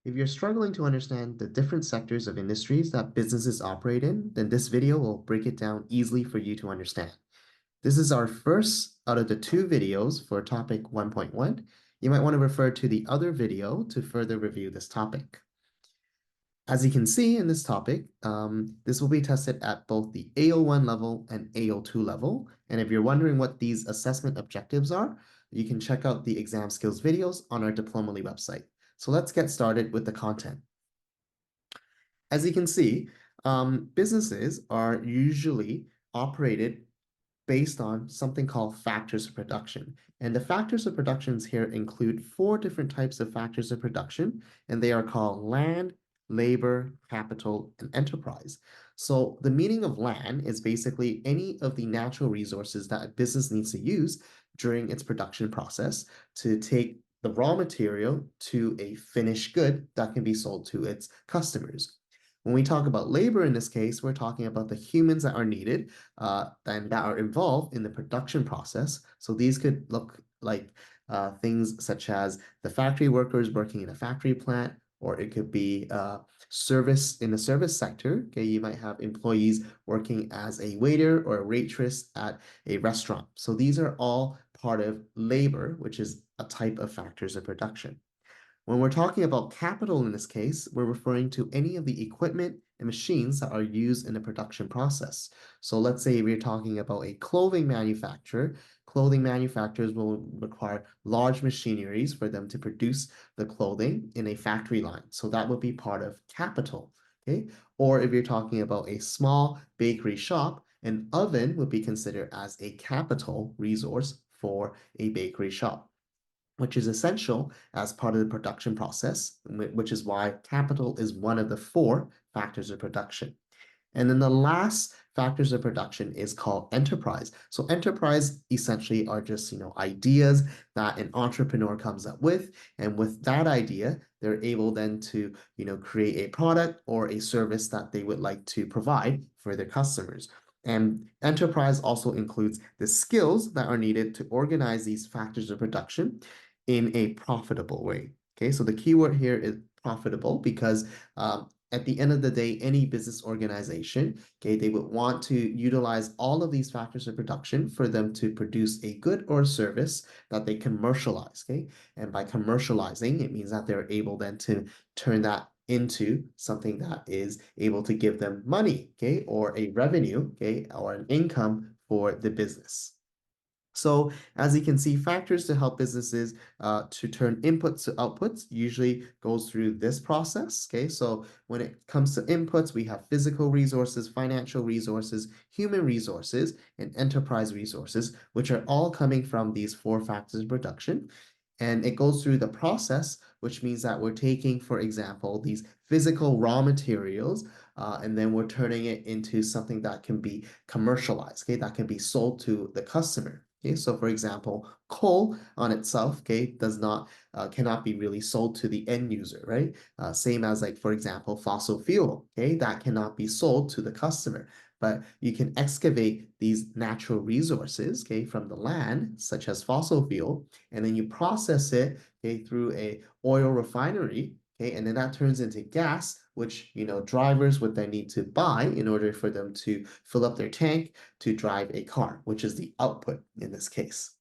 If you're struggling to understand the different sectors of industries that businesses operate in, then this video will break it down easily for you to understand. This is our first out of the two videos for topic 1.1. You might want to refer to the other video to further review this topic. As you can see in this topic, this will be tested at both the AO1 level and AO2 level. And if you're wondering what these assessment objectives are, you can check out the exam skills videos on our Diploma website. So let's get started with the content. As you can see, businesses are usually operated based on something called factors of production. And the factors of productions here include four different types of factors of production, and they are called land, labor, capital, and enterprise. So the meaning of land is basically any of the natural resources that a business needs to use during its production process to take the raw material to a finished good that can be sold to its customers. When we talk about labor in this case, we're talking about the humans that are needed and that are involved in the production process. So these could look like things such as the factory workers working in a factory plant, or it could be service in the service sector. Okay, you might have employees working as a waiter or a waitress at a restaurant. So these are all part of labor, which is a type of factors of production. When we're talking about capital in this case, we're referring to any of the equipment and machines that are used in the production process. So let's say we're talking about a clothing manufacturer. Clothing manufacturers will require large machineries for them to produce the clothing in a factory line. So that would be part of capital. Okay. Or if you're talking about a small bakery shop, an oven would be considered as a capital resource for a bakery shop, which is essential as part of the production process, which is why capital is one of the four factors of production. And then the last factors of production is called enterprise. So enterprise essentially are just, ideas that an entrepreneur comes up with. And with that idea, they're able then to, create a product or a service that they would like to provide for their customers. And enterprise also includes the skills that are needed to organize these factors of production in a profitable way. Okay, so the keyword here is profitable because at the end of the day, any business organization, okay, they would want to utilize all of these factors of production for them to produce a good or service that they commercialize, okay? And by commercializing, it means that they're able then to turn that into something that is able to give them money, okay, or a revenue, okay, or an income for the business. So as you can see, factors to help businesses to turn inputs to outputs usually goes through this process. Okay, so when it comes to inputs, we have physical resources, financial resources, human resources, and enterprise resources, which are all coming from these four factors of production. And it goes through the process, which means that we're taking, for example, these physical raw materials, and then we're turning it into something that can be commercialized, okay, that can be sold to the customer. Okay, so for example, coal on itself, okay, does not cannot be really sold to the end user, right? Same as like, for example, fossil fuel, okay, that cannot be sold to the customer. But you can excavate these natural resources, okay, from the land, such as fossil fuel, and then you process it, okay, through a oil refinery, okay, and then that turns into gas, which drivers would then need to buy in order for them to fill up their tank to drive a car, which is the output in this case.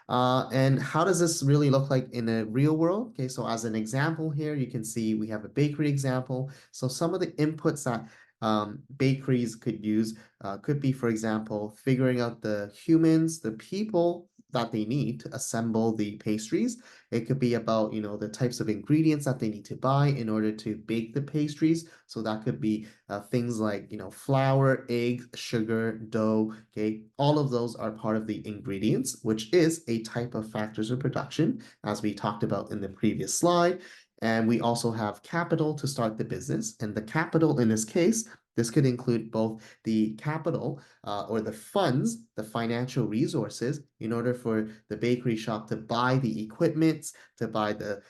And how does this really look like in a real world? Okay, so as an example here, you can see we have a bakery example. So some of the inputs that bakeries could use could be, for example, figuring out the humans, the people that they need to assemble the pastries. It could be about, the types of ingredients that they need to buy in order to bake the pastries. So that could be things like, flour, eggs, sugar, dough. Okay, all of those are part of the ingredients, which is a type of factors of production, as we talked about in the previous slide. And we also have capital to start the business. And the capital in this case, this could include both the capital or the funds, the financial resources, in order for the bakery shop to buy the equipment, to buy the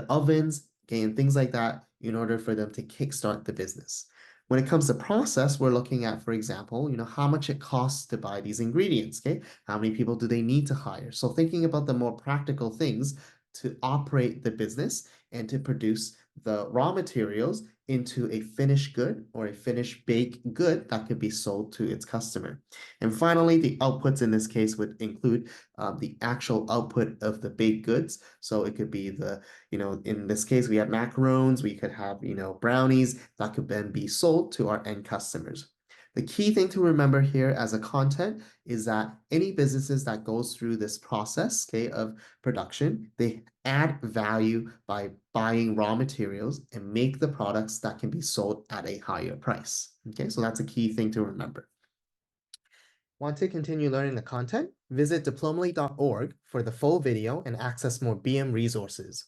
ovens, okay, and things like that in order for them to kickstart the business. When it comes to process, we're looking at, for example, how much it costs to buy these ingredients, okay? How many people do they need to hire? So thinking about the more practical things, to operate the business and to produce the raw materials into a finished good or a finished baked good that could be sold to its customer. And finally, the outputs in this case would include the actual output of the baked goods. So it could be in this case, we have macarons, we could have, brownies that could then be sold to our end customers. The key thing to remember here as a content is that any businesses that goes through this process, okay, of production, they add value by buying raw materials and make the products that can be sold at a higher price. Okay, so that's a key thing to remember. Want to continue learning the content? Visit diplomely.org for the full video and access more BM resources.